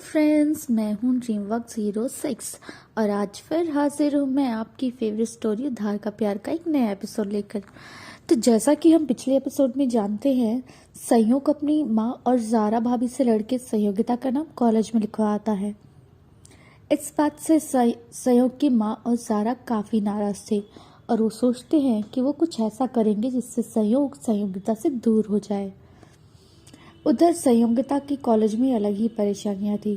Friends, मैं हूँ Dreamwork 06 और आज फिर हाजिर हूँ मैं आपकी फेवरेट स्टोरी उधार का प्यार का एक नया एपिसोड लेकर। तो जैसा कि हम पिछले एपिसोड में जानते हैं, संयोग अपनी माँ और ज़ारा भाभी से लड़के संयोगिता का नाम कॉलेज में लिखवाता है। इस बात से संयोग की माँ और ज़ारा काफ़ी नाराज़ थे और वो सोचते हैं कि वो कुछ ऐसा करेंगे जिससे संयोग संयोगिता से दूर हो जाए। उधर संयोगिता की कॉलेज में अलग ही परेशानियां थी,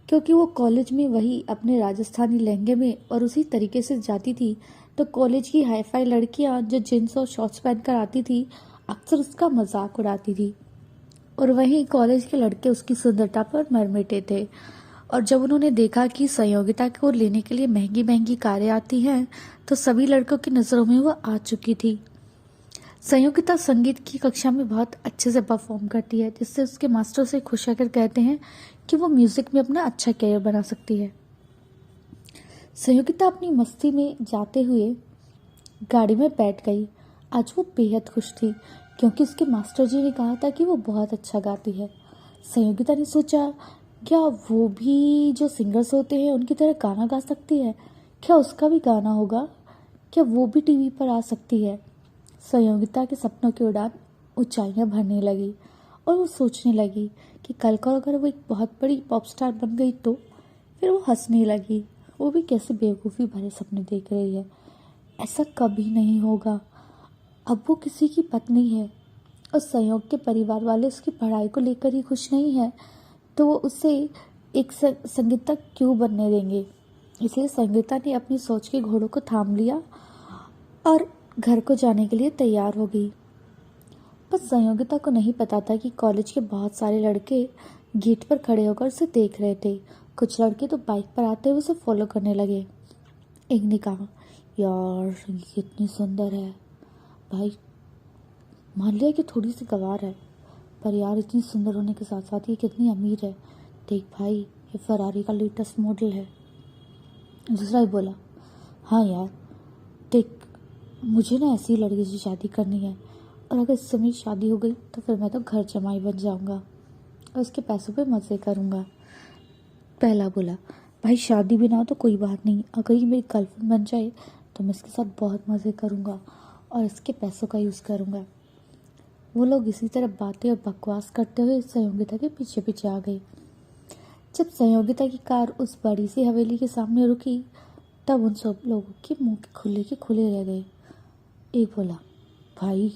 क्योंकि वो कॉलेज में वही अपने राजस्थानी लहंगे में और उसी तरीके से जाती थी। तो कॉलेज की हाईफाई लड़कियां जो जींस और शॉर्ट्स पहनकर आती थी, अक्सर उसका मजाक उड़ाती थी और वहीं कॉलेज के लड़के उसकी सुंदरता पर मरमिटे थे। और जब उन्होंने देखा कि संयोगिता को लेने के लिए महंगी महंगी कारें आती हैं, तो सभी लड़कों की नज़रों में वो आ चुकी थी। संयोगिता संगीत की कक्षा में बहुत अच्छे से परफॉर्म करती है, जिससे उसके मास्टर उसे खुश होकर कहते हैं कि वो म्यूजिक में अपना अच्छा कैरियर बना सकती है। संयोगिता अपनी मस्ती में जाते हुए गाड़ी में बैठ गई। आज वो बेहद खुश थी, क्योंकि उसके मास्टर जी ने कहा था कि वो बहुत अच्छा गाती है। संयोगिता ने सोचा, क्या वो भी जो सिंगर्स होते हैं उनकी तरह गाना गा सकती है? क्या उसका भी गाना होगा? क्या वो भी टीवी पर आ सकती है? संयोगिता के सपनों की उड़ान ऊंचाइयां भरने लगी और वो सोचने लगी कि कल को अगर वो एक बहुत बड़ी पॉप स्टार बन गई तो। फिर वो हंसने लगी। वो भी कैसे बेवकूफ़ी भरे सपने देख रही है। ऐसा कभी नहीं होगा। अब वो किसी की पत्नी है और संयोग के परिवार वाले उसकी पढ़ाई को लेकर ही खुश नहीं है, तो वो उसे एक संगीता क्यों बनने देंगे। इसलिए संगीता ने अपनी सोच के घोड़ों को थाम लिया और घर को जाने के लिए तैयार हो गई। पर संयोगिता को नहीं पता था कि कॉलेज के बहुत सारे लड़के गेट पर खड़े होकर उसे देख रहे थे। कुछ लड़के तो बाइक पर आते हुए उसे फॉलो करने लगे। एक ने कहा, यार ये कितनी सुंदर है भाई। मान लिया कि थोड़ी सी गंवार है, पर यार इतनी सुंदर होने के साथ साथ ये कितनी अमीर है। देख भाई, ये फरारी का लेटेस्ट मॉडल है। दूसरा ही बोला, हाँ यार देख, मुझे ना ऐसी लड़की से शादी करनी है, और अगर इससे मेरी शादी हो गई तो फिर मैं तो घर जमाई बन जाऊंगा और उसके पैसों पे मज़े करूंगा। पहला बोला, भाई शादी भी ना हो तो कोई बात नहीं, अगर ये मेरी गर्लफ्रेंड बन जाए तो मैं इसके साथ बहुत मज़े करूंगा और इसके पैसों का यूज़ करूंगा। वो लोग इसी तरह बातें और बकवास करते हुए संयोगिता के पीछे पीछे आ गए। जब संयोगिता की कार उस बड़ी सी हवेली के सामने रुकी, तब उन सब लोगों के मुंह के खुले रह गए। एक बोला, भाई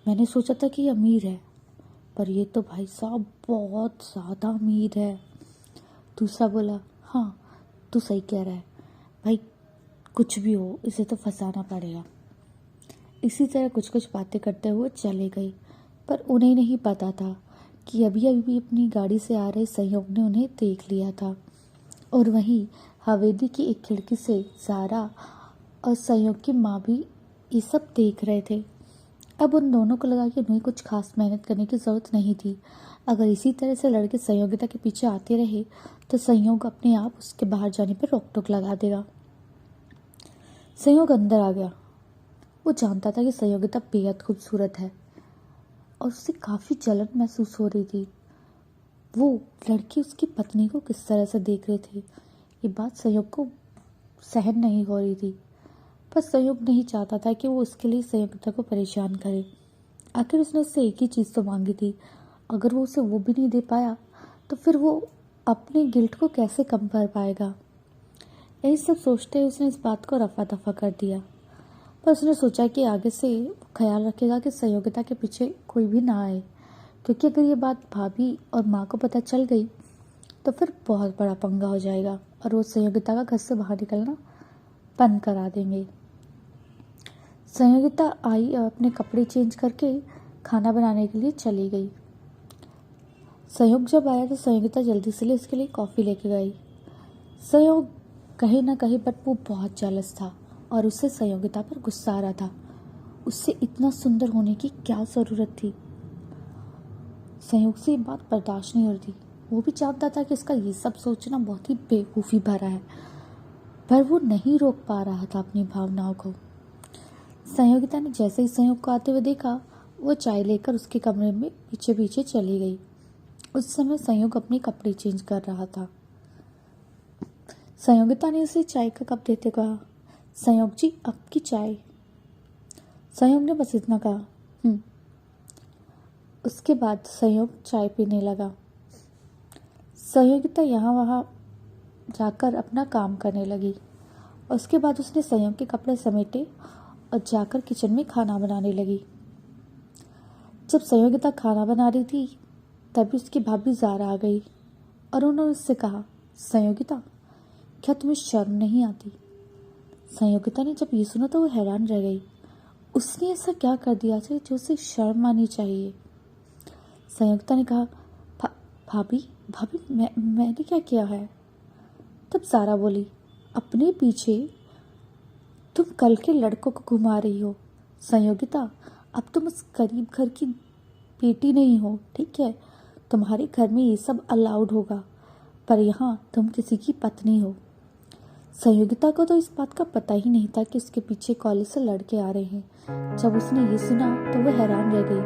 मैंने सोचा था कि ये अमीर है, पर ये तो भाई साहब बहुत ज़्यादा अमीर है। दूसरा बोला, हाँ तू सही कह रहा है भाई, कुछ भी हो इसे तो फंसाना पड़ेगा। इसी तरह कुछ कुछ बातें करते हुए चले गए, पर उन्हें नहीं पता था कि अभी अभी अपनी गाड़ी से आ रहे संयोग ने उन्हें देख लिया था। और वहीं हवेली की एक खिड़की से ज़ारा और संयोग की माँ भी ये सब देख रहे थे। अब उन दोनों को लगा कि उन्हें कुछ खास मेहनत करने की ज़रूरत नहीं थी। अगर इसी तरह से लड़के संयोगिता के पीछे आते रहे तो संयोग अपने आप उसके बाहर जाने पर रोक टोक लगा देगा। संयोग अंदर आ गया। वो जानता था कि संयोगिता बेहद खूबसूरत है और उससे काफ़ी जलन महसूस हो रही थी। वो लड़की उसकी पत्नी को किस तरह से देख रहे थे, ये बात संयोग को सहन नहीं हो रही थी। पर संयोग नहीं चाहता था कि वो उसके लिए संयोगिता को परेशान करे। आखिर उसने उससे एक ही चीज़ तो मांगी थी। अगर वो उसे वो भी नहीं दे पाया तो फिर वो अपने गिल्ट को कैसे कम कर पाएगा। यही सब सोचते हुए उसने इस बात को रफा दफा कर दिया। पर उसने सोचा कि आगे से ख्याल रखेगा कि संयोगिता के पीछे कोई भी ना आए, क्योंकि अगर ये बात भाभी और माँ को पता चल गई तो फिर बहुत बड़ा पंगा हो जाएगा और वो संयोगिता का घर से बाहर निकलना बंद करा देंगे। संयोगिता आई और अपने कपड़े चेंज करके खाना बनाने के लिए चली गई। संयोग जब आया तो संयोगिता जल्दी से उसके लिए कॉफ़ी लेके गई। संयोग कहीं ना कहीं बट वो बहुत जेलस था और उससे संयोगिता पर गुस्सा आ रहा था। उससे इतना सुंदर होने की क्या ज़रूरत थी। संयोग से ये बात बर्दाश्त नहीं हो रही थी। वो भी जानता था कि इसका ये सब सोचना बहुत ही बेवकूफ़ी भरा है, पर वो नहीं रोक पा रहा था अपनी भावनाओं को। संयोगिता ने जैसे ही संयोग को आते हुए देखा, वो चाय लेकर उसके कमरे में पीछे पीछे चली गई। उस समय संयोग अपने कपड़े चेंज कर रहा था। संयोगिता ने उसे चाय का कप देते कहा, संयोग जी आपकी चाय। संयोग ने बस इतना कहा, उसके बाद संयोग चाय पीने लगा। संयोगिता यहाँ वहाँ जाकर अपना काम करने लगी। उसके बाद उसने संयोग के कपड़े समेटे और जाकर किचन में खाना बनाने लगी। जब संयोगिता खाना बना रही थी तभी उसकी भाभी ज़ारा आ गई और उन्होंने उससे कहा, संयोगिता क्या तुम्हें शर्म नहीं आती? संयोगिता ने जब ये सुना तो वो हैरान रह गई। उसने ऐसा क्या कर दिया था जो उसे शर्म आनी चाहिए? संयोगिता ने कहा, भाभी भाभी मैंने क्या किया है? तब ज़ारा बोली, अपने पीछे तुम कल के लड़कों को घुमा रही हो। संयोगिता अब तुम उस गरीब घर की बेटी नहीं हो, ठीक है? तुम्हारे घर में ये सब अलाउड होगा, पर यहाँ तुम किसी की पत्नी हो। संयोगिता को तो इस बात का पता ही नहीं था कि उसके पीछे कॉलेज से लड़के आ रहे हैं। जब उसने ये सुना तो वह हैरान रह गई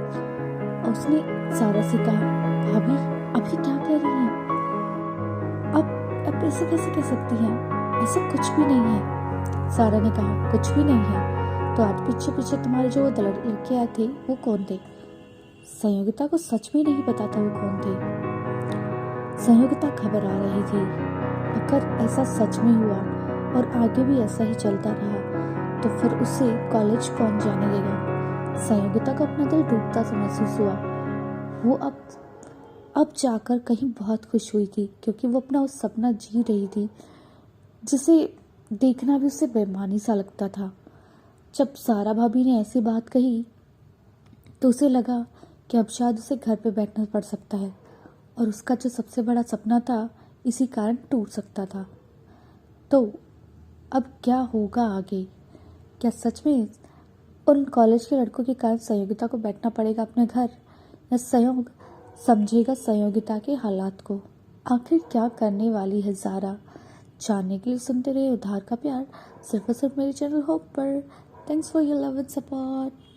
और उसने ज़ारा से कहा, भाभी अब ये क्या कह रही हैं? अब ऐसे कैसे कह सकती हैं? ऐसा कुछ भी नहीं है। ज़ारा ने कहा, कुछ भी नहीं है तो आज पीछे पीछे तुम्हारे जो लड़के आए थे वो कौन थे? संयोगिता को सच में नहीं पता था वो कौन थे। संयोगिता घबरा रही थी। अगर ऐसा सच में हुआ और आगे भी ऐसा ही चलता रहा तो फिर उसे कॉलेज कौन जाने देगा? संयोगिता को अपना दिल डूबता सा महसूस हुआ। वो अब जाकर कहीं बहुत खुश हुई थी क्योंकि वो अपना उस सपना जी रही थी जिसे देखना भी उसे बेईमानी सा लगता था। जब ज़ारा भाभी ने ऐसी बात कही तो उसे लगा कि अब शायद उसे घर पे बैठना पड़ सकता है और उसका जो सबसे बड़ा सपना था इसी कारण टूट सकता था। तो अब क्या होगा आगे? क्या सच में उन कॉलेज के लड़कों के कारण संयोगिता को बैठना पड़ेगा अपने घर, या संयोग समझेगा संयोगिता के हालात को? आखिर क्या करने वाली है ज़ारा? जानने के लिए सुनते रहे उधार का प्यार सिर्फ और सिर्फ मेरे चैनल होप पर। Thanks for your love and support.